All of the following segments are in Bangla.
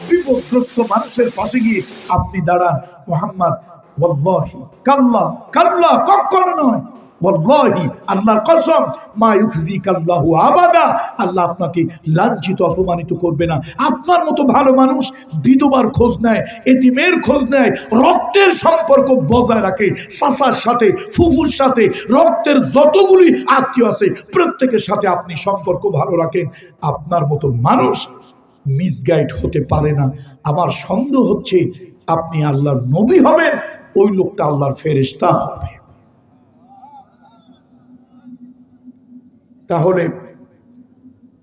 বিপদগ্রস্ত মানুষের পাশে গিয়ে আপনি দাঁড়ান। মুহাম্মদ ওয়াল্লাহি কাল্লা কাল্লা, কখনো নয়, ওয়াল্লাহি আল্লাহর কসম, মা ইউখজিকাল্লাহু আবাদা, আল্লাহ আপনাকে লাঞ্ছিত অপমানিত করবে না। আপনার মতো ভালো মানুষ বিধবার খোঁজ নেয়, এতিমের খোঁজ নেয়, রক্তের সম্পর্ক বজায় রাখে, চাচার সাথে, ফুফুর সাথে, রক্তের যতগুলি আত্মীয় আছে প্রত্যেকের সাথে আপনি সম্পর্ক ভালো রাখেন। আপনার মতো মানুষ মিসগাইড হতে পারে না। আমার সন্দেহ হচ্ছে আপনি আল্লাহর নবী হবেন, ওই লোকটা আল্লাহর ফেরেশতা হবে। তাহলে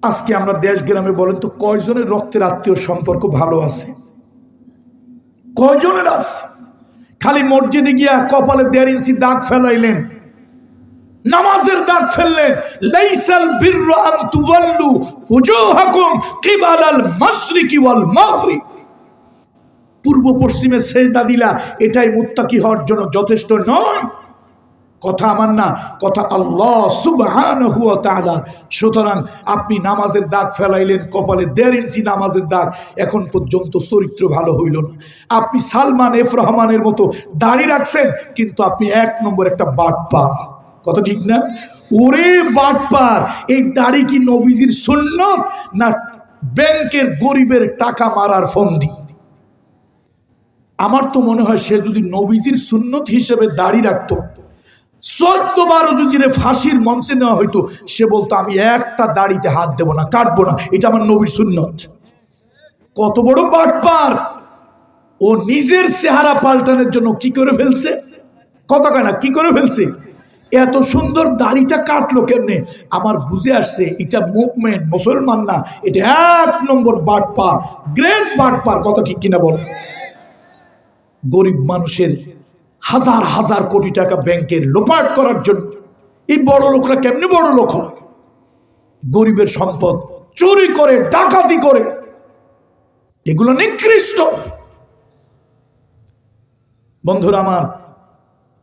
আজকে আমরা দেশ গ্রামে বলেন তো কয়জনের রক্তের আত্মীয় সম্পর্ক ভালো আছে? কয়জনের আছে? খালি মসজিদে গিয়া কপালে 1.5 ইঞ্চি দাগ ফেলাইলেন, নামাজের দাগ ফেললেন। লাইসাল বিররু আন তুওয়াল্লু ফুজুহাকুম কিবালাল মাশরিকি ওয়াল মাগরিব, পূর্ব পশ্চিমে সেজদা দিলা এটাই মুত্তাকি হওয়ার জন্য যথেষ্ট নয়। কথা আমার না, কথা আল্লাহ সুবহানাহু ওয়া তাআলা। সুতরাং আপনি নামাজের দাগ ফেলাইলেন, কপালে 1.5 ইঞ্চি নামাজের দাগ, এখন পর্যন্ত চরিত্র ভালো হইল না। আপনি সালমান এফ রহমানের মতো দাড়ি রাখছেন, কিন্তু আপনি 1 নম্বর একটা বাটপার। কথা ঠিক না? ওরে বাটপার, এই দাড়ি কি নবীজির সুন্নত না ব্যাংকের গরিবের টাকা মারার ফন্দি? আমার তো মনে হয় সে যদি নবীজির সুন্নত হিসেবে দাড়ি রাখতো, 14 বার যদি ফাঁসির মঞ্চে নেওয়া হইতো, সে বলতো আমি একটা দাড়িতে হাত দেব না, কাটবো না, এটা আমার নবীর সুন্নত। কত বড় বাটপার! ও নিজের চেহারা পাল্টানোর জন্য কি করে ফেলছে? কথা কয় না, কি করে ফেলছে? এত সুন্দর দাড়িটা কাটলো কেমনে? আমার বুঝে আসছে এটা মুমিন, মুসলমান না, এটা 1 নম্বর বাটপার, গ্রেট বাটপার। কথা ঠিক কিনা বল? গরিব মানুষের হাজার হাজার কোটি টাকা ব্যাংকের লোপাট করার জন্য এই বড় লোকরা কেমনে বড় লোক হয়? গরিবের সম্পদ চুরি করে, ডাকাতি করে, এগুলো নিকৃষ্ট। বন্ধুরা আমার,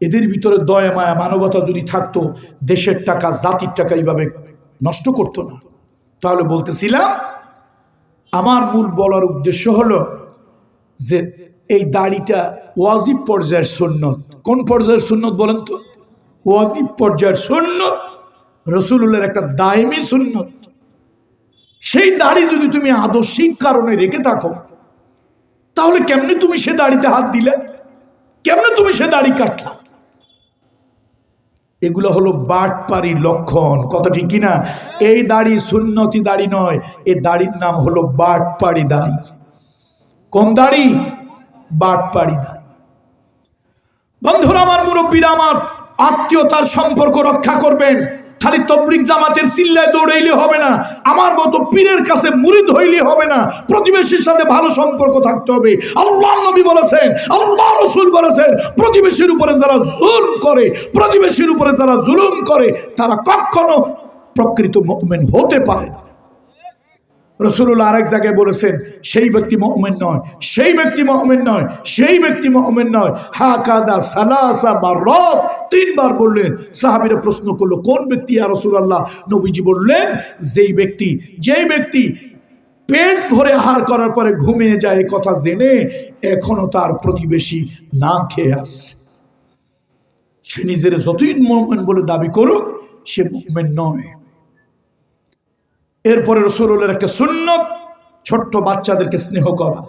এদের ভিতরে দয়া মায়া মানবতা যদি থাকতো, দেশের টাকা, জাতির টাকা এইভাবে নষ্ট করতো না। তাহলে বলতেছিলাম, আমার মূল বলার উদ্দেশ্য হলো যে এই দাড়িটা ওয়াজিব পর্যায়ের সুন্নত। কোন পর্যায়ের সুন্নত বলেন তো? ওয়াজিব পর্যায়ের সুন্নত, রাসূলুল্লাহর একটা দায়মি সুন্নত। সেই দাড়ি যদি তুমি আদর্শিক কারণে রেখে থাকো, তাহলে কেমনে তুমি সে দাড়িতে হাত দিলে? কেমনে তুমি সে দাড়ি কাটলা? এগুলো হলো বাটপাড়ির লক্ষণ। কথা ঠিক কিনা? এই দাড়ি সুন্নতি দাড়ি নয়, এই দাড়ির নাম হলো বাটপাড়ি দাড়ি। কোন দাড়ি? বাটপাড়ি দাড়ি। বন্ধুরা আমার, মুরব্বীরা আমার, আত্মীয়তার সম্পর্ক রক্ষা করবেন। খালি তবলিগ জামাতের চিল্লায় দৌড়াইলে হবে না, আমার মতো পীরের কাছে মুরিদ হইলে হবে না। প্রতিবেশীর সাথে ভালো সম্পর্ক থাকতে হবে। আল্লাহর নবী বলেছেন, আল্লাহ রাসূল বলেছেন, প্রতিবেশীর উপরে যারা জুলম করে, প্রতিবেশীর উপরে যারা জুলুম করে, তারা কখনো প্রকৃত মুমিন হতে পারে না। রাসূলুল্লাহ আরেক জায়গায় বলেছেন, সেই ব্যক্তি মুমিন নয়, সেই ব্যক্তি মুমিন নয়, সেই ব্যক্তি মুমিন নয়। হাকাদা সালাসা মাররাত, 3 বার বললেন। সাহাবীরা প্রশ্ন করলো, কোন ব্যক্তি ইয়া রাসূলুল্লাহ? নবীজি বললেন, যেই ব্যক্তি পেট ভরে আহার করার পরে ঘুমিয়ে যায়, এই কথা জেনে এখনো তার প্রতিবেশী না খেয়ে আসছে। সে নিজের যতই মুমিন বলে দাবি করুক, সে মুমিন নয়। এরপরে রাসূলুল্লাহর একটা সুন্নত, ছোট্ট বাচ্চাদেরকে স্নেহ করা,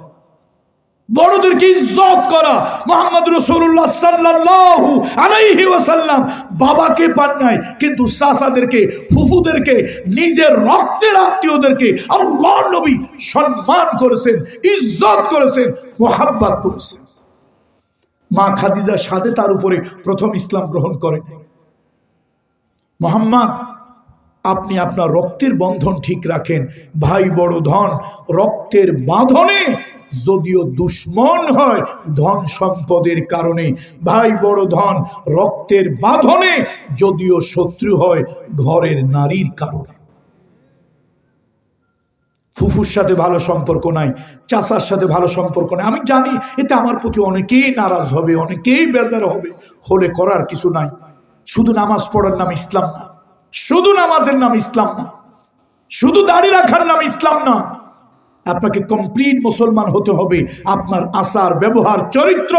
বড়দেরকে ইজ্জত করা। মুহাম্মদ রাসূলুল্লাহ সাল্লাল্লাহু আলাইহি ওয়াসাল্লাম বাবাকে পান নাই, কিন্তু চাচাদেরকে, ফুফুদেরকে, নিজের রক্তের আত্মীয়দেরকে আল্লাহর নবী সম্মান করেছেন, ইজ্জত করেছেন, মুহাব্বত করেছেন। মা খাদিজা সাদে তার উপরে প্রথম ইসলাম গ্রহণ করেন। মুহাম্মদ, আপনি আপনার রক্তের বন্ধন ঠিক রাখেন। ভাই বড় ধন, রক্তের বাঁধনে যদিও দুশ্মন হয় ধন সম্পদের কারণে, ভাই বড় ধন, রক্তের বাঁধনে যদিও শত্রু হয় ঘরের নারীর কারণে। ফুফুর সাথে ভালো সম্পর্ক নাই, চাচার সাথে ভালো সম্পর্ক নাই, আমি জানি এতে আমার প্রতি অনেকেই নারাজ হবে, অনেকেই বেজার হবে। হলে করার কিছু নাই। শুধু নামাজ পড়ার নাম ইসলাম না, শুধু নামাজের নাম ইসলাম না, শুধু দাড়ি রাখার নাম ইসলাম না। আপনাকে কমপ্লিট মুসলমান হতে হবে। আপনার আচার ব্যবহার চরিত্র।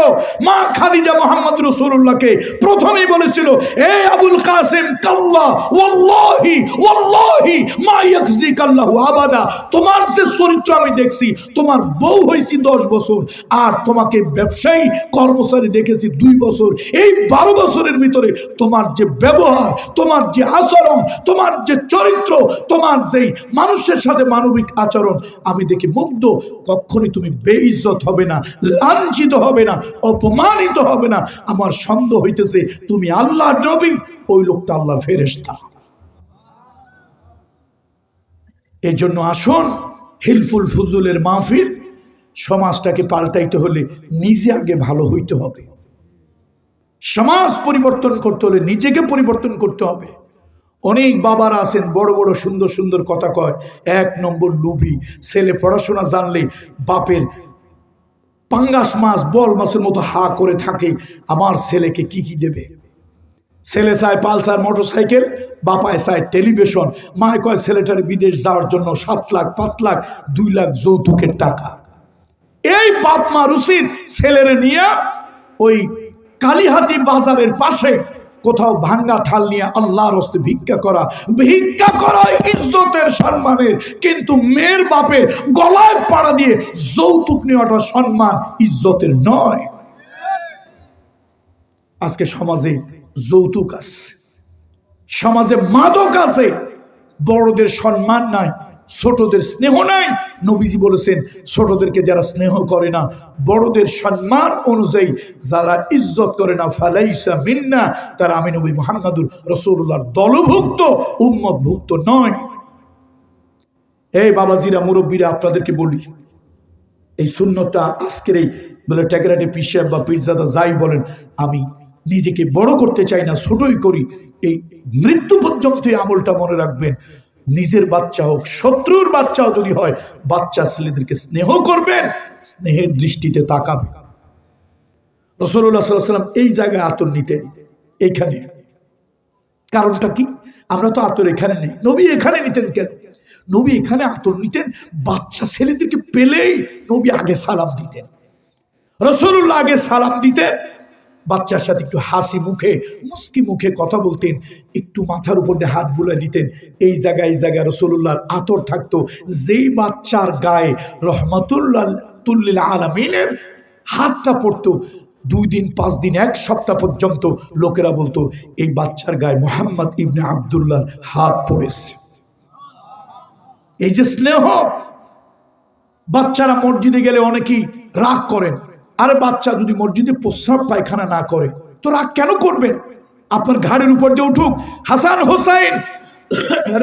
মা খাদিজা মুহাম্মদ রাসূলুল্লাহকে প্রথমেই বলেছিল, এ আবুল কাসেম কাল্লা ওয়াল্লাহি ওয়াল্লাহি মা ইয়াখজিকাল্লাহু আবাদা। তোমার যে চরিত্র আমি দেখছি, তোমার বউ হয়েছি 10 বছর, আর তোমাকে ব্যবসায়ী কর্মচারী দেখেছি 2 বছর। এই 12 বছরের ভিতরে তোমার যে ব্যবহার, তোমার যে আচরণ, তোমার যে চরিত্র, তোমার যেই মানুষের সাথে মানবিক আচরণ, আমি দেখি মুগ্ধ। কখনই তুমি বেইজ্জত হবে না, লাঞ্ছিত হবে না, অপমানিত হবে না। আমার সন্দেহ হইতেছে তুমি আল্লাহর নবী, ওই লোকটা আল্লাহর ফেরেশতা। এই জন্য আসুন, হিলফুল ফুজুলের মাহফিল। সমাজটাকে পাল্টাইতে হলে নিজে আগে ভালো হইতে হবে। সমাজ পরিবর্তন করতে হলে নিজেকে পরিবর্তন করতে হবে। অনেক বাবারা আছেন বড় বড় সুন্দর সুন্দর কথা কয়, 1 নম্বর লুভি। ছেলে পড়াশোনা জানলে বাপের পাঙ্গাস মাছ বল মাছের মতো হা করে থাকে, আমার ছেলেকে কি কি দেবে। ছেলে চায় পালসার মোটরসাইকেল, বাপায় চায় টেলিভিশন, মায় কয় ছেলেটার বিদেশ যাওয়ার জন্য 7 লাখ 5 লাখ 2 লাখ যৌতুকের টাকা। এই বাপ মার উচিত ছেলেরে নিয়ে ওই কালীহাতি বাজারের পাশে কোথাও ভাঙ্গা থাল নিয়ে আল্লাহর হস্তে ভিক্ষা করা। ভিক্ষা করা ইজ্জতের সম্মানের, কিন্তু মেয়ের বাপের গলায় পাড়া দিয়ে যৌতুক নেওয়াটা সম্মান ইজ্জতের নয়। আজকে সমাজে যৌতুক আছে, সমাজে মাদক আছে, বড়দের সম্মান নাই, ছোটদের স্নেহ নাই। নবীজি বলেছেন, ছোটদেরকে যারা স্নেহ করে না, বড়দের সম্মান অনুযায়ী যারা ইজ্জত করে না, ফালাইসা মিন্না, তারা আমি নবী মুহাম্মদুর রাসূলুল্লাহর দলভুক্ত, উম্মতভুক্ত নয়। এই বাবাজিরা, মুরব্বীরা, আপনাদেরকে বলি, এই সুন্নতটা আজকের এই বলে টেকেরাটে পীর সাহেব বা পীরজাদা যাই বলেন, আমি নিজেকে বড় করতে চাই না, ছোটই করি। এই মৃত্যু পর্যন্ত এই আমলটা মনে রাখবেন। নিজের বাচ্চা হোক, শত্রুর বাচ্চাও যদি হয়, বাচ্চা ছেলেদেরকে স্নেহ করবেন, স্নেহের দৃষ্টিতে তাকাবেন। রাসূলুল্লাহ সাল্লাল্লাহু আলাইহি ওয়াসাল্লাম এই জায়গায় আতর নিতেন, এইখানে। কারণটা কি? আমরা তো আতর এখানে নেই, নবী এখানে নিতেন কেন? নবী এখানে আতর নিতেন, বাচ্চা ছেলেদেরকে পেলেই নবী আগে সালাম দিতেন। রাসূলুল্লাহ আগে সালাম দিতেন, বাচ্চার সাথে একটু হাসি মুখে, মুস্কি মুখে কথা বলতেন, একটু মাথার উপর দিয়ে হাত বুলাই দিতেন। এই জায়গায় রাসূলুল্লাহর আতর থাকতো। যেই বাচ্চার গায়ে রহমাতুল্লাহ লিল আলামিনের হাতটা পড়তো, 2 দিন 5 দিন 1 সপ্তাহ পর্যন্ত লোকেরা বলতো, এই বাচ্চার গায়ে মুহাম্মদ ইবনে আব্দুল্লাহর হাত পড়েছে। এই যে স্নেহ। বাচ্চারা মসজিদে গেলে অনেকেই রাগ করেন, আরে বাচ্চা যদি মসজিদে প্রস্রাব পায়খানা না করে তো রাগ কেন করবেন? আপনার ঘাড়ের উপর দিয়ে উঠুক। হাসান হোসাইন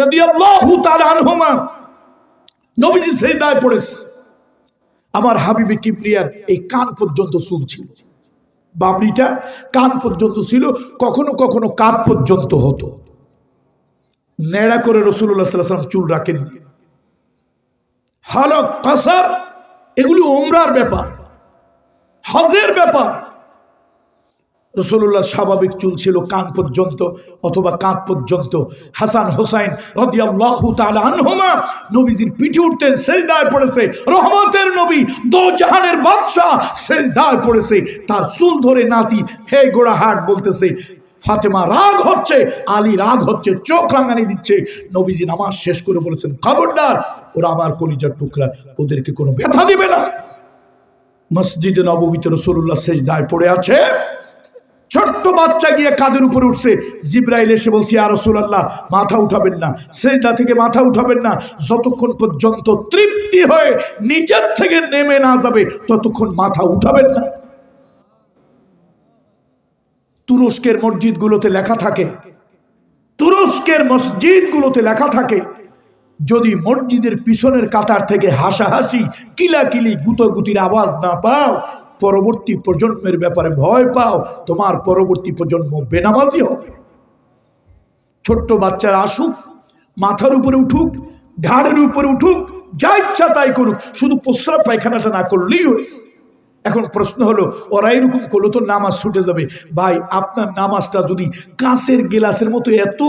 রাদিয়াল্লাহু তাআলা আনহুমা নবীজি সিজদায় পড়েছে, আমার হাবিবে কিবরিয়ার এই কান পর্যন্ত চুল ছিল, বাবরিটা কান পর্যন্ত ছিল, কখনো কখনো কাঁধ পর্যন্ত হতো। নেড়া করে রাসূলুল্লাহ সাল্লাল্লাহু আলাইহি ওয়াসাল্লাম চুল রাখেন। হালক কাসার এগুলি উমরার ব্যাপার, হজের ব্যাপার। রাসূলুল্লাহ স্বাভাবিক চুল ছিল কান পর্যন্ত অথবা কাঁধ পর্যন্ত। হাসান হোসাইন রাদিয়াল্লাহু তাআলা আনহুমা নবীজির পিঠে উঠতেন, সিজদায় পড়েছে। রহমতের নবী, দো জাহানের বাদশা, সিজদায় পড়েছে। তার চুল ধরে নাতি হে গোড়াহাট বলতেছে, ফাতেমা রাগ হচ্ছে, আলী রাগ হচ্ছে, চোখ রাঙানি দিচ্ছে। নবীজি নামাজ শেষ করে বলেছেন, খবরদার, ওরা আমার কলিজার টুকরা, ওদেরকে কোনো ব্যথা দিবে না। মসজিদে নববীতে রাসূলুল্লাহ সিজদায় পড়ে আছে, ছোট্ট বাচ্চা গিয়ে কাঁধের উপরে উঠছে। জিবরাইল এসে বলছে, ইয়া রাসূলুল্লাহ, মাথা উঠাবেন না, সিজদা থেকে মাথা উঠাবেন না, যতক্ষণ পর্যন্ত তৃপ্তি হয়ে নিচের থেকে নেমে না যাবে ততক্ষণ মাথা উঠাবেন না। তুরস্কের মসজিদগুলোতে লেখা থাকে, তুরস্কের মসজিদগুলোতে লেখা থাকে, যদি মসজিদের পিছনের কাতার থেকে হাসাহাসি, কিলাকিলি, গুতোগুতির আওয়াজ না পাও, পরবর্তী প্রজন্মের ব্যাপারে ভয় পাও, তোমার পরবর্তী প্রজন্ম বেনামাজি হবে। ছোট্ট বাচ্চারা আসুক, মাথার উপরে উঠুক, ঘাড়ের উপরে উঠুক, যা ইচ্ছা তাই করুক, শুধু প্রস্রাব পায়খানাটা না করলেই হয়েছে। এখন প্রশ্ন হলো, ওরা এরকম করলো তো নামাজ ছুটে যাবে। ভাই, আপনার নামাজটা যদি কাঁচের গ্লাসের মতো এত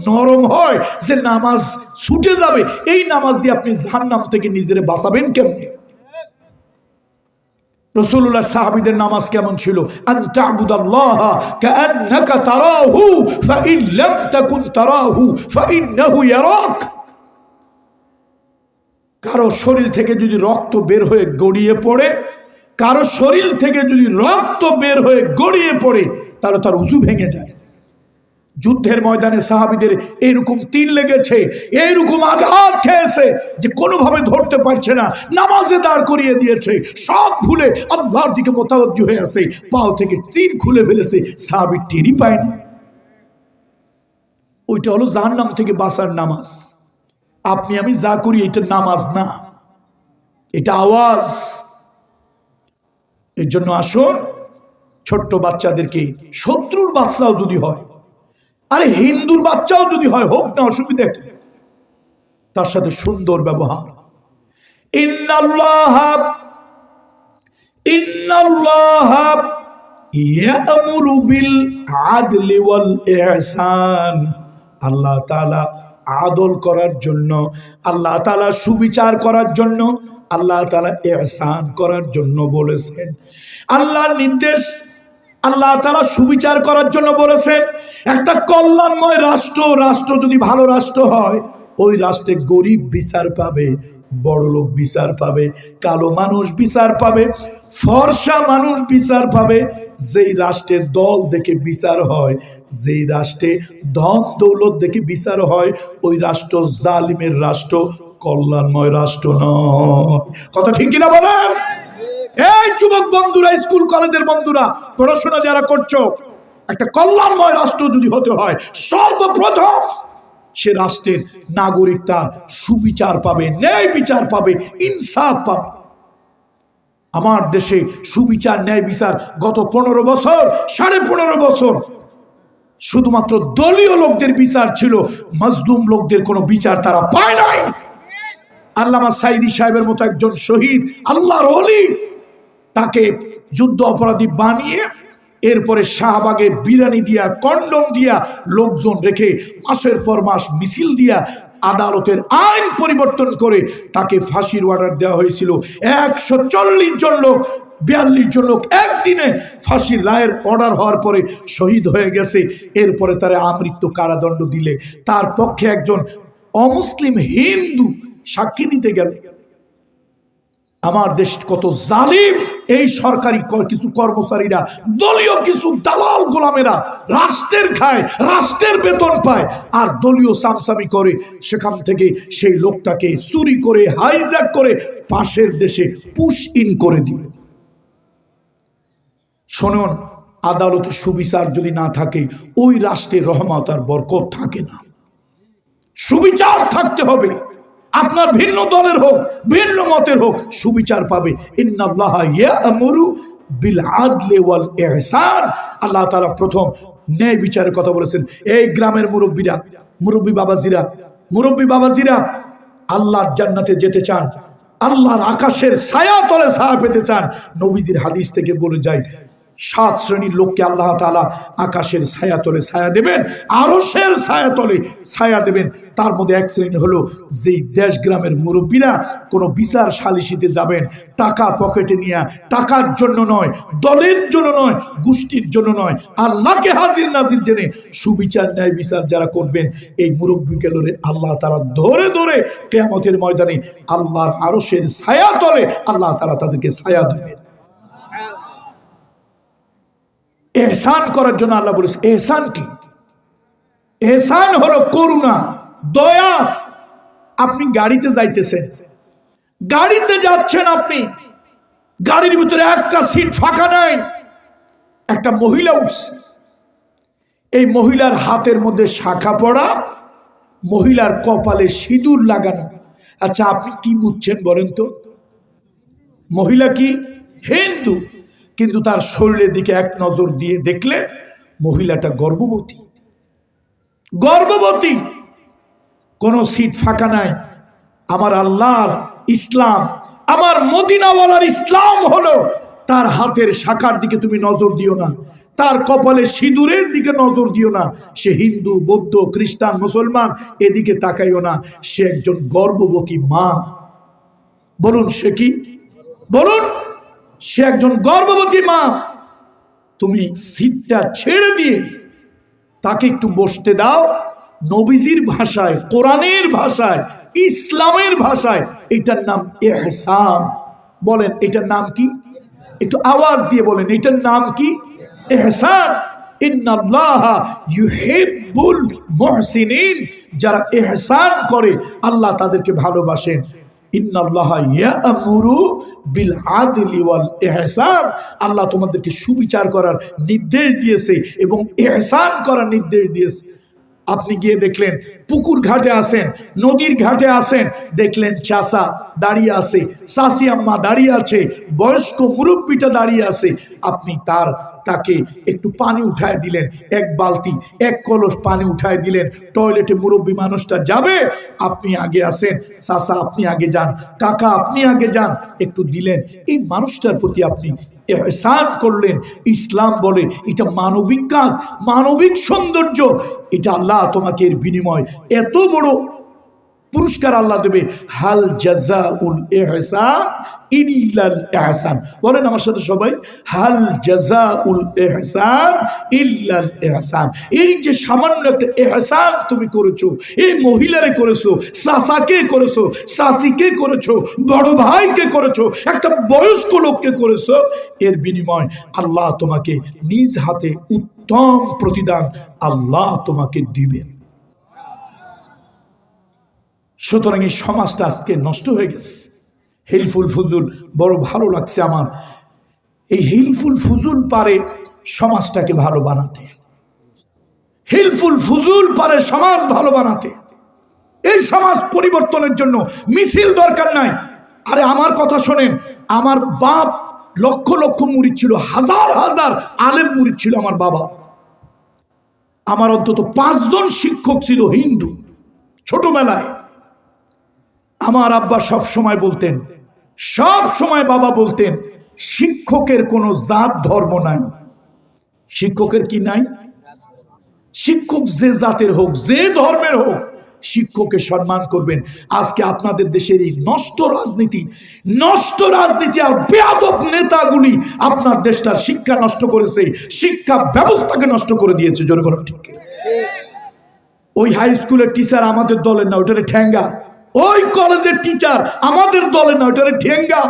নরম হয় যে নামাজ ছুটে যাবে, এই নামাজ দিয়ে আপনি জাহান্নাম থেকে নিজেরে বাঁচাবেন কেমনে? রাসূলুল্লাহ সাহাবীদের নামাজ কেমন ছিল? আন তা'বুদাল্লাহা কাআন্নাকা তারাহু ফাইন লাম তাকুন তারাহু ফাইন্নাহু ইয়ারাক। কারো শরীর থেকে যদি রক্ত বের হয়ে গড়িয়ে পড়ে, কারো শরীর থেকে যদি রক্ত বের হয়ে গড়িয়ে পড়ে, তাহলে তার উযু ভেঙে যায়। যুদ্ধের ময়দানে সাহাবীদের এরকম তীর লেগেছে, এরকম আঘাত খেয়েছে যে কোনোভাবে ধরতে পারছে না, নামাজে দাঁড় করিয়ে দিয়েছে, সব ভুলে আল্লাহর দিকে মোতাওয়াজ্জু হয়ে আছে, পাও থেকে তীর খুলে ফেলেছে, সাহাবী টেরই পায় না। ওইটা হলো জাহান্নাম থেকে বাঁচার নামাজ। আপনি আমি যা করি এটা নামাজ না, এটা আওয়াজ। এর জন্য আসুন, ছোট্ট বাচ্চাদেরকে, শত্রুর বাচ্চাও যদি হয়, আরে হিন্দুর বাচ্চাও যদি হয়, হোক না, অসুবিধা কি? তার সাথে সুন্দর ব্যবহার। ইন্নাল্লাহা ইয়া'মুরু বিল আদলি ওয়াল ইহসান। আল্লাহ তাআলা আদল করার জন্য, আল্লাহ তাআলা সুবিচার করার জন্য, আল্লাহ তাআলা ইহসান করার জন্য বলেছেন। আল্লাহর নির্দেশ, আল্লাহ তাআলা সুবিচার করার জন্য বলেছেন। একটা কল্যাণময় রাষ্ট্র যদি ভালো রাষ্ট্র হয়, ওই রাষ্ট্রে গরিব বিচার পাবে, বড়লোক বিচার পাবে, কালো মানুষ বিচার পাবে, ফর্সা মানুষ বিচার পাবে। যেই রাষ্ট্রের দল দেখে বিচার হয়, যেই রাষ্ট্রে ধন দৌলত দেখে বিচার হয়, ওই রাষ্ট্র জালিমের রাষ্ট্র, কল্যাণময় রাষ্ট্র নয়। কথা ঠিক কিনা বলেন? এই যুবক বন্ধুরা, স্কুল কলেজের বন্ধুরা, পড়াশোনা যারা করছো, একটা কল্যাণময় রাষ্ট্র যদি হতে হয়, সর্বপ্রথম সে রাষ্ট্রের নাগরিক তার সুবিচার পাবে, ন্যায় বিচার পাবে, ইনসাফ পাবে। আমার দেশে সুবিচার, ন্যায় বিচার গত 15 বছর, 15.5 বছর শুধুমাত্র দলীয় লোকদের বিচার ছিল, মজলুম লোকদের কোনো বিচার তারা পায় নাই। আল্লামা সাইদি সাহেবের মতো একজন শহীদ, আল্লাহর ওলি, তাকে যুদ্ধ অপরাধী বানিয়ে এরপরে শাহবাগে বিরানি দিয়া, কন্ডম দিয়া, লোকজন রেখে মাসের পর মাস মিছিল দিয়া আদালতের আইন পরিবর্তন করে তাকে ফাঁসির অর্ডার দেওয়া হয়েছিল। 140 জন লোক, 42 জন লোক একদিনে ফাঁসির রায়ের অর্ডার হওয়ার পরে শহীদ হয়ে গেছে। এরপরে তারা আমৃত্যু কারাদণ্ড দিলে তার পক্ষে একজন অমুসলিম হিন্দু সাক্ষী দিতে গেলে। আমার দেশ কত জালিম! এই সরকারি কিছু কর্মচারীরা, দলীয় কিছু দালাল গোলামেরা রাষ্ট্রের খায়, রাষ্ট্রের বেতন পায়, আর দলীয় সামসামি করে সেখান থেকে সেই লোকটাকে চুরি করে, হাইজ্যাক করে পাশের দেশে পুশ ইন করে দিল। শুনুন, আদালতে সুবিচার যদি না থাকে, ওই রাষ্ট্রের রহমত আর বরকত থাকে না। সুবিচার থাকতে হবে। আপনার ভিন্ন দলের হোক, ভিন্ন মতের হোক, সুবিচার পাবে। ইন্নাল্লাহা ইয়া'মুরু বিল আদলি ওয়াল ইহসান। আল্লাহ তাআলা প্রথম ন্যায় বিচারের কথা বলেছেন। এই গ্রামের মুরব্বীরা, মুরব্বী বাবাজিরা, আল্লাহর জান্নাতে যেতে চান, আল্লাহর আকাশের ছায়া তলে ছায়া পেতে চান, নবীজির হাদিস থেকে বলে যায় 7 শ্রেণীর লোককে আল্লাহ তাআলা আকাশের ছায়া তলে ছায়া দেবেন, আরশের ছায়া তলে ছায়া দেবেন। তার মধ্যে এক শ্রেণী হলো যেই দেশ গ্রামের মুরব্বীরা কোনো বিচার সালিসিতে যাবেন, টাকা পকেটে নিয়ে, টাকার জন্য নয়, দলের জন্য নয়, গোষ্ঠীর জন্য নয়, আল্লাহকে হাজির নাজির জেনে সুবিচার, ন্যায় বিচার যারা করবেন, এই মুরব্বীগুলোরে আল্লাহ তাআলা ধরে ধরে কিয়ামতের ময়দানে আল্লাহর আরশের ছায়া তলে আল্লাহ তাআলা তাদেরকে ছায়া দেবেন। এহসান করার জন্য আল্লাহ বলেছে। এহসান কি? এহসান হলো করুণা, দয়া। আপনি গাড়িতে যাইতেছেন, গাড়িতে যাচ্ছেন, আপনি গাড়ির ভিতরে একটা সিট ফাঁকা নাই, একটা মহিলা উঠছে, এই মহিলার হাতের মধ্যে শাখা পড়া, মহিলার কপালে সিঁদুর লাগানো। আচ্ছা, আপনি কি বুঝছেন বলেন তো? মহিলা কি হিন্দু, কিন্তু তার শরীরের দিকে এক নজর দিয়ে দেখলে মহিলাটা গর্ভবতী। গর্ভবতী, কোনো সিট ফাঁকা নাই। আমার আল্লাহর ইসলাম, আমার মদিনাওয়ালার ইসলাম হলো তার হাতের শাখার দিকে তুমি নজর দিও না, তার কপালে সিঁদুরের দিকে নজর দিও না। সে হিন্দু, বৌদ্ধ, খ্রিস্টান, মুসলমান, এদিকে তাকাইও না। সে একজন গর্ভবতী মা। বলুন সে কি? বলুন, সে একজন গর্ভবতী মা। তুমি সিটটা ছেড়ে দিয়ে তাকে একটু বসতে দাও। নবীজির ভাষায়, কোরআনের ভাষায়, ইসলামের ভাষায় এটার নাম ইহসান। বলেন এটার নাম কি? একটু আওয়াজ দিয়ে বলেন এটার নাম কি? ইহসান। ইন্নাল্লাহা ইউহিব্বুল মুহসিনিন। যারা ইহসান করে আল্লাহ তাদেরকে ভালোবাসেন। ইন্নাল্লাহা ইয়া'মুরু বিল আদলি ওয়াল ইহসান। আল্লাহ তোমাদেরকে সুবিচার করার নির্দেশ দিয়েছে এবং ইহসান করার নির্দেশ দিয়েছে। আপনি গিয়ে দেখলেন পুকুর ঘাটে আসেন, নদীর ঘাটে আসেন, দেখলেন চাচা দাঁড়িয়ে আছে, চাচি আম্মা দাঁড়িয়ে আছে, বয়স্ক মুরব্বীটা দাঁড়িয়ে আছে। আপনি তাকে একটু পানি উঠায় দিলেন, এক বালতি, এক কলস পানি উঠায় দিলেন। টয়লেটে মুরব্বী মানুষটা যাবে, আপনি আগে আসেন, চাচা আপনি আগে যান, কাকা আপনি আগে যান, একটু দিলেন। এই মানুষটার প্রতি আপনি ইহসান করলেন। ইসলাম বলে এটা মানবিক কাজ, মানবিক সৌন্দর্য। এটা আল্লাহ তোমাকে এর বিনিময় এত বড় পুরস্কার আল্লাহ দেবে। হাল জাযাউল ইহসান ইল্লাল ইহসান। বলেন আমার সাথে সবাই, হাল জাযাউল ইহসান ইল্লাল ইহসান। এই যে সামান্য একটা ইহসান তুমি করেছো, এই মহিলারে করেছো, চাচাকে করেছো, চাচিকে করেছো, বড় ভাইকে করেছো, একটা বয়স্ক লোককে করেছো, এর বিনিময় আল্লাহ তোমাকে নিজ হাতে উত্তম প্রতিদান আল্লাহ তোমাকে দিবেন। সুতরাং এই সমাজটা আজকে নষ্ট হয়ে গেছে। হিলফুল ফুজুল বড় ভালো লাগছে আমার। এই হিলফুল ফুজুল পারে সমাজটাকে ভালো বানাতে, হিলফুল ফুজুল পারে সমাজ ভালো বানাতে। এই সমাজ পরিবর্তনের জন্য মিছিল দরকার নাই। আরে আমার কথা শোনেন, আমার বাপ লক্ষ লক্ষ মুরিদ ছিল, হাজার হাজার আলেম মুরিদ ছিল আমার বাবা। আমার অন্তত 5 জন শিক্ষক ছিল হিন্দু। ছোটবেলায় আমার আব্বা সব সময় বলতেন, সব সময় বাবা বলতেন, শিক্ষকের কোনো জাত ধর্ম নাই। শিক্ষকের কি নাই? শিক্ষক যে জাতের হোক, যে ধর্মের হোক, শিক্ষককে সম্মান করবেন। আজকে আপনাদের দেশের এই নষ্ট রাজনীতি আর বেয়াদব নেতাগুলি আপনার দেশটার শিক্ষা নষ্ট করেছে, শিক্ষা ব্যবস্থাকে নষ্ট করে দিয়েছে। জোরে বলেন ঠিক? ওই হাই স্কুলের টিচার আমাদের দলের না, ওটারে ঠ্যাঙ্গা। ওই কলেজের টিচার আমাদের দলের না, ওটারে ঠ্যাঙ্গা।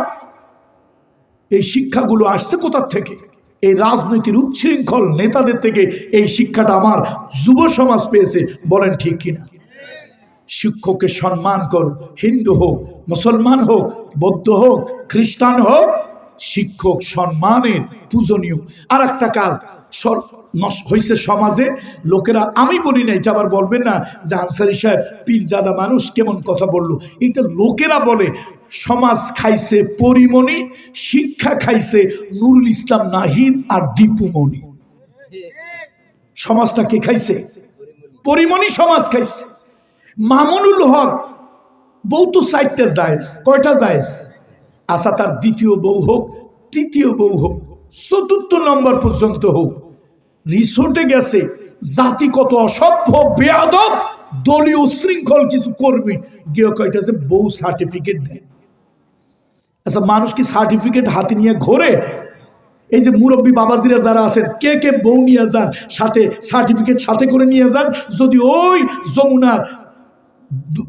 এই শিক্ষাগুলো আসছে কোথা থেকে? এই রাজনীতির উচ্ছৃঙ্খল নেতাদের থেকে এই শিক্ষাটা আমার যুব সমাজ পেয়েছে। বলেন ঠিক কিনা? শিক্ষককে সম্মান করো, হিন্দু হোক, মুসলমান হোক, বৌদ্ধ হোক, খ্রিস্টান হোক, শিক্ষক সম্মানের পূজনীয়। আর একটা কাজ হয়েছে সমাজে, লোকেরা, আমি বলি না, এটা আবার বলবেন না যে আনসারী সাহেব পীরজাদা মানুষ কেমন কথা বললো। এটা লোকেরা বলে। সমাজ খাইছে পরিমণি, শিক্ষা খাইছে নুরুল ইসলাম নাহিদ আর দীপুমণি। সমাজটা কে খাইছে? পরিমণি সমাজ খাইছে। মামুনুল হক বউ তো 4টা জায়েজ। কয়টা জায়েজ? আচ্ছা, তার দ্বিতীয় বউ হোক, তৃতীয় বউ হোক, 4র্থ নম্বর পর্যন্ত হোক, রিসোর্টে গেছে, জাতি কত অসভ্য বেয়াদব, দলীয় শৃঙ্খল কিছু কর্মী গিয়ে কয়টা যে বউ সার্টিফিকেট দেয়। আচ্ছা, মানুষ কি সার্টিফিকেট হাতে নিয়ে ঘোরে? এই যে মুরব্বী বাবাজিরা যারা আছেন, কে কে বউ নিয়ে যান, সাথে সার্টিফিকেট সাথে করে নিয়ে যান। যদি ওই যমুনার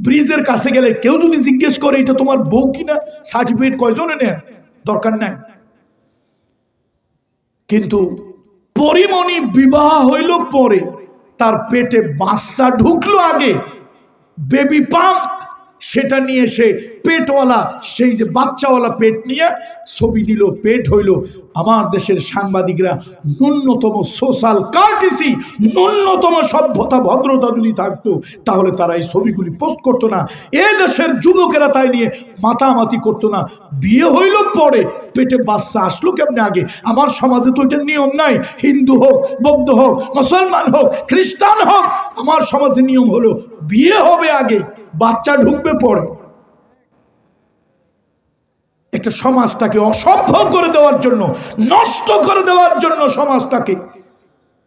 ব্রিজের কাছে গেলে কেউ যদি জিজ্ঞেস করে এটা তোমার বউ কিনা, সার্টিফিকেট কয়জনে নেন? দরকার নাই। কিন্তু পরিমণি বিবাহ হইল পরে, তার পেটে বাচ্চা ঢুকলো আগে, বেবি পাম্প সেটা নিয়ে সে পেটওয়ালা, সেই যে বাচ্চাওয়ালা পেট নিয়ে ছবি দিল, পেট হইল। আমার দেশের সাংবাদিকরা ন্যূনতম সোশ্যাল কার্টিসি, ন্যূনতম সভ্যতা ভদ্রতা যদি থাকতো, তাহলে তারা এই ছবিগুলি পোস্ট করতো না। এ দেশের যুবকেরা তাই নিয়ে মাতামাতি করতো না। বিয়ে হইল পরে, পেটে বাচ্চা আসলো কেমনে আগে? আমার সমাজে তো এটা নিয়ম নাই। হিন্দু হোক, বৌদ্ধ হোক, মুসলমান হোক, খ্রিস্টান হোক, আমার সমাজে নিয়ম হলো বিয়ে হবে আগে, বাচ্চা ঢুকবে পরে। একটা সমাজটাকে অসভ্য করে দেওয়ার জন্য, নষ্ট করে দেওয়ার জন্য সমাজটাকে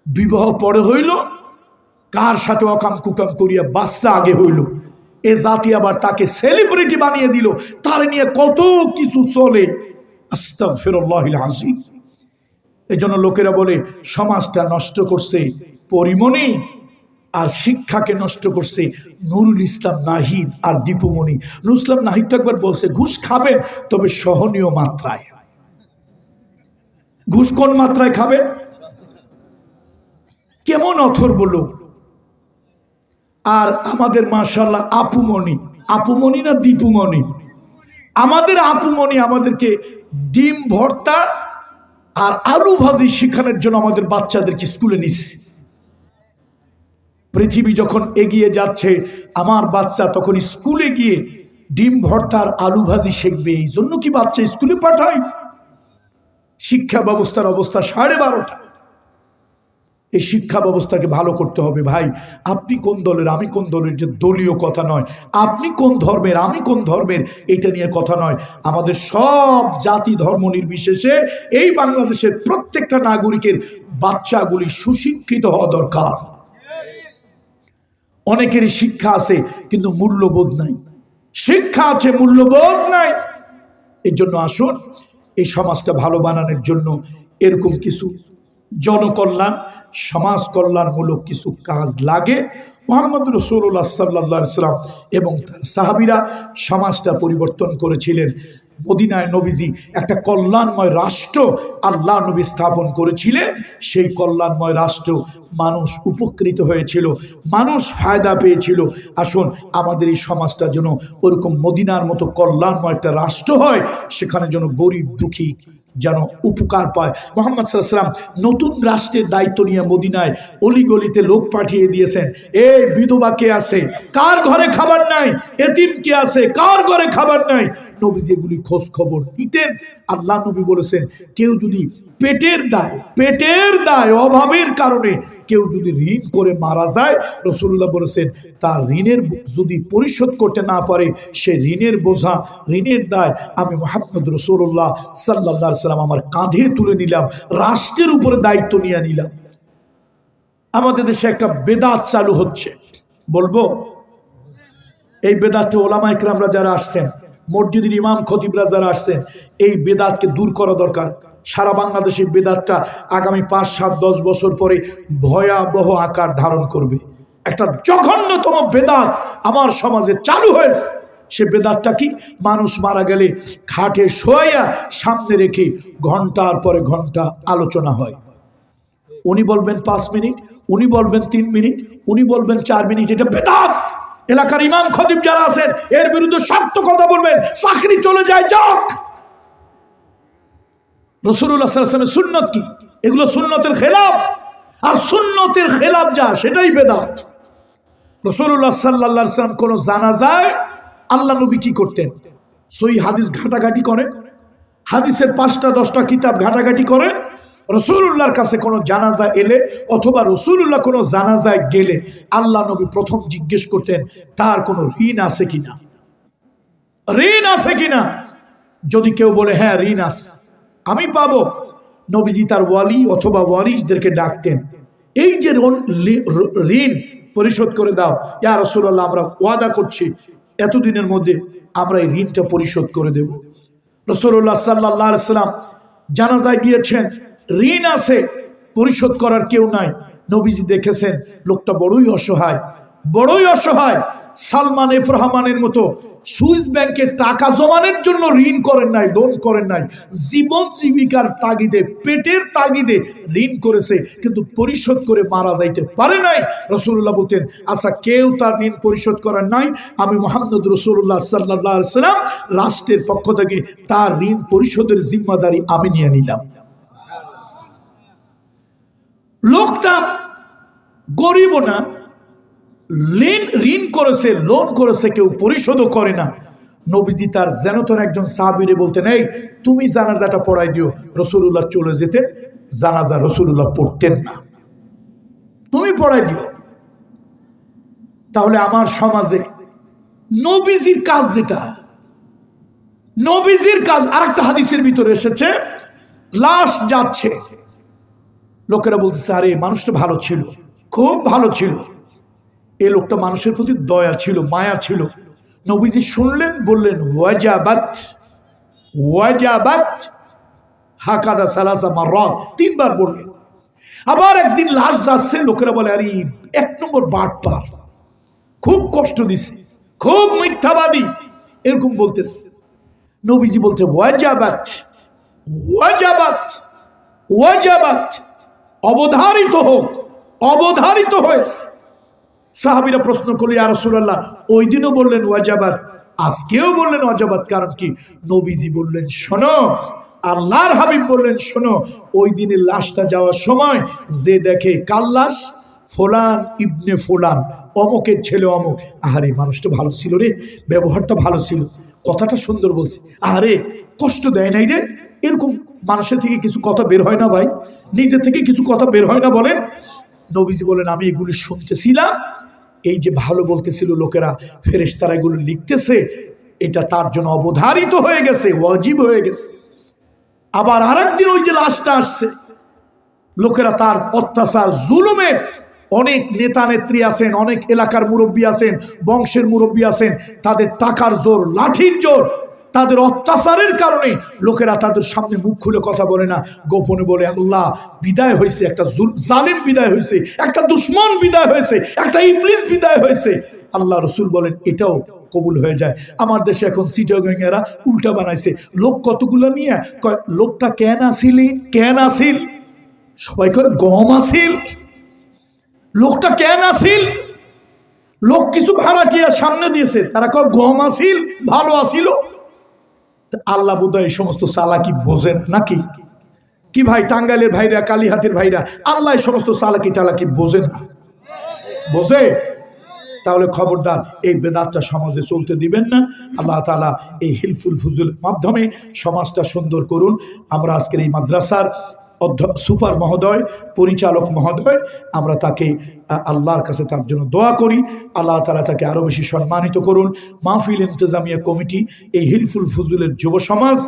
বিবাহ পরে হইল, কার সাথে অকাম কুকাম করিয়া বাচ্চা আগে হইল, এ জাতি আবার তাকে সেলিব্রিটি বানিয়ে দিল, তার নিয়ে কত কিছু চলে। আস্তাগফিরুল্লাহিল আযীম। এজন্য লোকেরা বলে সমাজটা নষ্ট করছে পরিমণি, আর শিক্ষাকে নষ্ট করছে নুরুল ইসলাম নাহিদ আর দীপুমণি। নুরুল ইসলাম নাহিদ তো একবার বলছে, ঘুষ খাবেন তবে সহনীয় মাত্রায়। ঘুষ কোন মাত্রায় খাবেন? কেমন অথর্ব লোক। আর আমাদের মাশাআল্লাহ আপুমণি, আপুমণি না দীপুমণি, আমাদের আপুমণি আমাদেরকে ডিম ভর্তা আর আলু ভাজি শেখানোর জন্য আমাদের বাচ্চাদেরকে স্কুলে নিচ্ছে। পৃথিবী যখন এগিয়ে যাচ্ছে, আমার বাচ্চা তখন স্কুলে গিয়ে ডিম ভর্তা আর আলু ভাজি শিখবে। এই জন্য কি বাচ্চা স্কুলে পাঠায়? শিক্ষা ব্যবস্থার অবস্থা 12:30। এই শিক্ষা ব্যবস্থাকে ভালো করতে হবে। ভাই, আপনি কোন দলের আমি কোন দলের, যে দলীয় কথা নয়। আপনি কোন ধর্মের আমি কোন ধর্মের, এটা নিয়ে কথা নয়। আমাদের সব জাতি ধর্ম নির্বিশেষে এই বাংলাদেশের প্রত্যেকটা নাগরিকের বাচ্চাগুলি সুশিক্ষিত হওয়া দরকার। অনেকেরই শিক্ষা আছে কিন্তু মূল্যবোধ নাই। শিক্ষা আছে, মূল্যবোধ নাই। এর জন্য আসুন, এই সমাজটা ভালো বানানোর জন্য এরকম কিছু জনকল্যাণ, সমাজ কল্যাণমূলক কিছু কাজ লাগে। মুহাম্মদ রাসূলুল্লাহ সাল্লাল্লাহু আলাইহি ওয়াসাল্লাম এবং তার সাহাবীরা সমাজটা পরিবর্তন করেছিলেন। মদিনায় নবীজি একটা কল্যাণময় রাষ্ট্র আল্লাহ নবী স্থাপন করেছিলেন। সেই কল্যাণময় রাষ্ট্র মানুষ উপকৃত হয়েছিল, মানুষ ফায়দা পেয়েছিল। আসুন, আমাদের এই সমাজটা যেন ওরকম মদিনার মতো কল্যাণময় একটা রাষ্ট্র হয়, সেখানে যেন গরিব দুঃখী যেন উপকার পায়। মুহাম্মদ সাল্লাল্লাহু আলাইহি ওয়াসাল্লাম নতুন রাষ্ট্রের দায়িত্ব নিয়ে মদিনায় অলিগলিতে লোক পাঠিয়ে দিয়েছেন। এই বিধবা কে আছে, কার ঘরে খাবার নাই? এতিম কে আছে, কার ঘরে খাবার নাই? নবীজি এগুলি খোঁজ খবর নিতেন। আল্লাহ নবী বলেছেন, কেউ যদি পেটের দায় অভাবের কারণে কেউ যদি ঋণ করে মারা যায়, রাসূলুল্লাহ বলেছেন তার ঋণের যদি পরিশোধ করতে না পারে, সে ঋণের বোঝা, ঋণের দায় আমি মুহাম্মদ রাসূলুল্লাহ সাল্লাল্লাহু আলাইহি ওয়াসাল্লাম আমার কাঁধে তুলে নিলাম, রাষ্ট্রের উপরে দায়িত্ব নিয়ে নিলাম। আমাদের দেশে একটা বেদাত চালু হচ্ছে, বলবো এই বেদাতটা ওলামায়ে কেরামরা যারা আসছেন, মসজিদের ইমাম খতিবরা যারা আসছেন, এই বেদাতকে দূর করা দরকার। সারা বাংলাদেশের বেদাতটা আগামী 5, 7, 10 বছর পরে ভয়াবহ আকার ধারণ করবে। একটা জঘন্যতম বেদাত আমার সমাজে চালু হয়েছে। সে বেদাতটা কি? মানুষ মারা গেলে খাটে শোয়া সামনে রেখে ঘন্টার পরে ঘন্টা আলোচনা হয়। উনি বলবেন 5 মিনিট, উনি বলবেন 3 মিনিট, উনি বলবেন 4 মিনিট। এটা বেদাত। এলাকার ইমাম খতিব যারা আছেন এর বিরুদ্ধে শক্ত কথা বলবেন, চাকরি চলে যায়, যাক। রাসূলুল্লাহ সাল্লাল্লাহু আলাইহি ওয়াসাল্লামের সুন্নত কি? এগুলো সুন্নতের খেলাফ, আর সুন্নতের খেলাফ যা সেটাই বেদাত। রাসূলুল্লাহ সাল্লাল্লাহু আলাইহি ওয়াসাল্লাম কোন জানাজায় আল্লাহ নবী কি করতেন? সহিহ হাদিস ঘাটাঘাটি করেন, হাদিসের 5টা 10টা কিতাব ঘাটাঘাটি করেন। রাসূলুল্লাহর কাছে কোনো জানাজা এলে অথবা রাসূলুল্লাহ কোনো জানাজায় গেলে আল্লাহ নবী প্রথম জিজ্ঞেস করতেন তার কোনো ঋণ আছে কিনা, ঋণ আছে কিনা। যদি কেউ বলে হ্যাঁ ঋণ আছে, আমি পাবো, নবীজি তার ওয়ালি অথবা ওয়ারিসদেরকে ডাকতেন, এই যে ঋণ পরিশোধ করে দাও, ইয়া রাসূলুল্লাহ আমরা ওয়াদা করছি এতদিনের মধ্যে আমরা এই ঋণটা পরিশোধ করে দেব। রাসূলুল্লাহ সাল্লাল্লাহু আলাইহি ওয়াসাল্লাম জানাজায় গিয়েছেন, ঋণ আছে, পরিশোধ করার কেউ নাই। নবীজি দেখেছেন লোকটা বড়ই অসহায়, বড়ই অসহায়। সালমান এফ রহমানের মতো সুইস ব্যাংকে টাকা জমানোর জন্য ঋণ করেন নাই, লোন করেন নাই, জীবন জীবিকার তাগিদে, পেটের তাগিদে ঋণ করেছে, কিন্তু পরিশোধ করে মারা যাইতে পারে নাই। রাসূলুল্লাহ বলতেন আচ্ছা কেউ তার ঋণ পরিশোধ করার নাই, আমি মুহাম্মদ রাসূলুল্লাহ সাল্লাল্লাহু আলাইহি ওয়াসাল্লাম রাষ্ট্রের পক্ষ থেকে তার ঋণ পরিশোধের জিম্মাদারি আমি নিয়ে নিলাম। লোকটা গরিব না, ঋণ করেছে, লোন করেছে, কেউ পরিশোধও করে না। নবীজি তার যেনতন একজন সাহাবীরে বলতেন এই তুমি জানাজাটা পড়াই দিও, রাসূলুল্লাহ চলে যেতেন, জানাজা রাসূলুল্লাহ পড়তেন না, তুমি পড়াই দিও। তাহলে আমার সমাজে নবীজির কাজ যেটা, নবীজির কাজ। আরেকটা হাদিসের ভিতরে এসেছে, লাশ যাচ্ছে, লোকেরা বলতেছে আরে মানুষটা ভালো ছিল, খুব ভালো ছিল, এই লোকটা মানুষের প্রতি দয়া ছিল, মায়া ছিল। নবীজি শুনলেন, বললেন ওয়াজাবাত ওয়াজাবাত হাকাদা সালাসা মাররাত, 3 বার বললেন। আবার একদিন লাশ যাচ্ছে, লোকেরা বলে আরে 1 নম্বর বাটপার, খুব কষ্ট দিছে, খুব মিথ্যাবাদী, এরকম বলতেছে। নবীজি বলতে ওয়াজাবাত ওয়াজাবাত ওয়াজাবাত, অবধারিত হোক, অবধারিত হয়েছে। সাহাবীরা প্রশ্ন করল ইয়া রাসূলুল্লাহ, ওই দিনও বললেন ওয়াজাবাত, আজকেও বললেন ওয়াজাবাত, কারণ কি? নবীজি বললেন শোনো, আল্লাহর হাবিব বললেন শোনো, ওই দিনের লাশটা যাওয়ার সময় যে দেখে কার লাশ, ফুলান ইবনে ফুলান, অমুকের ছেলে অমুক, আহারে মানুষটা ভালো ছিল রে, ব্যবহারটা ভালো ছিল, কথাটা সুন্দর বলছে, আহারে কষ্ট দেয় নাই রে, এরকম মানুষের থেকে কিছু কথা বের হয় না ভাই, নিজে থেকে কিছু কথা বের হয় না বলেন। নবীজি বলেন আমি এগুলি শুনতেছিলাম, এই যে ভালো বলতেছিল লোকেরা, ফেরেশতারা এগুলো লিখতেছে, এটা তার জন্য অবধারিত হয়ে গেছে, ওয়াজিব হয়ে গেছে। আবার আরেকদিন ওই যে লাশটা আসছে, লোকেরা তার অত্যাচার জুলুমের, অনেক নেতা নেত্রী আছেন, অনেক এলাকার মুরব্বী আছেন, বংশের মুরব্বী আছেন, তাদের টাকার জোর, লাঠির জোর, তাদের অত্যাচারের কারণে লোকেরা তাদের সামনে মুখ খুলে কথা বলে না, গোপনে বলে আল্লাহ বিদায় হয়েছে, একটা জালিম বিদায় হয়েছে, একটা দুশ্মন বিদায় হয়েছে, একটা ইবলিস বিদায় হয়েছে। আল্লাহ রসুল বলেন এটাও কবুল হয়ে যায়। আমার দেশে এখন চিটাগাংয়েরা উল্টা বানাইছে, লোক কতগুলো নিয়ে কয় লোকটা কেন আসিলি, কেন আসিল, সবাই কয় গম আসিল, লোকটা কেন আসিল, লোক কিছু ভাড়াটিয়া সামনে দিয়েছে, তারা কয় গম আসিল, ভালো আসিল। আল্লাহ বোধহয় এই সমস্ত চালাকি বোঝেন নাকি? কি ভাই, টাঙ্গাইলের ভাইরা, কালীহাতের ভাইরা, আল্লাহ এই সমস্ত চালাকি টালাকি বোঝেন না? বোঝে? তাহলে খবরদার এই বেদাতটা সমাজে চলতে দিবেন না। আল্লাহ তাআলা এই হিলফুল ফুজুলের মাধ্যমে সমাজটা সুন্দর করুন। আমরা আজকের এই মাদ্রাসার সুপার মহোদয়, পরিচালক মহোদয়, আমরা তাকে আল্লাহর কাছে তার জন্য দোয়া করি, আল্লাহ তাআলা তাকে আরো বেশি সম্মানিত করুন। মাহফিল ইন্তেজামিয়া কমিটি, এই হিলফুল ফুজুলের যুব সমাজ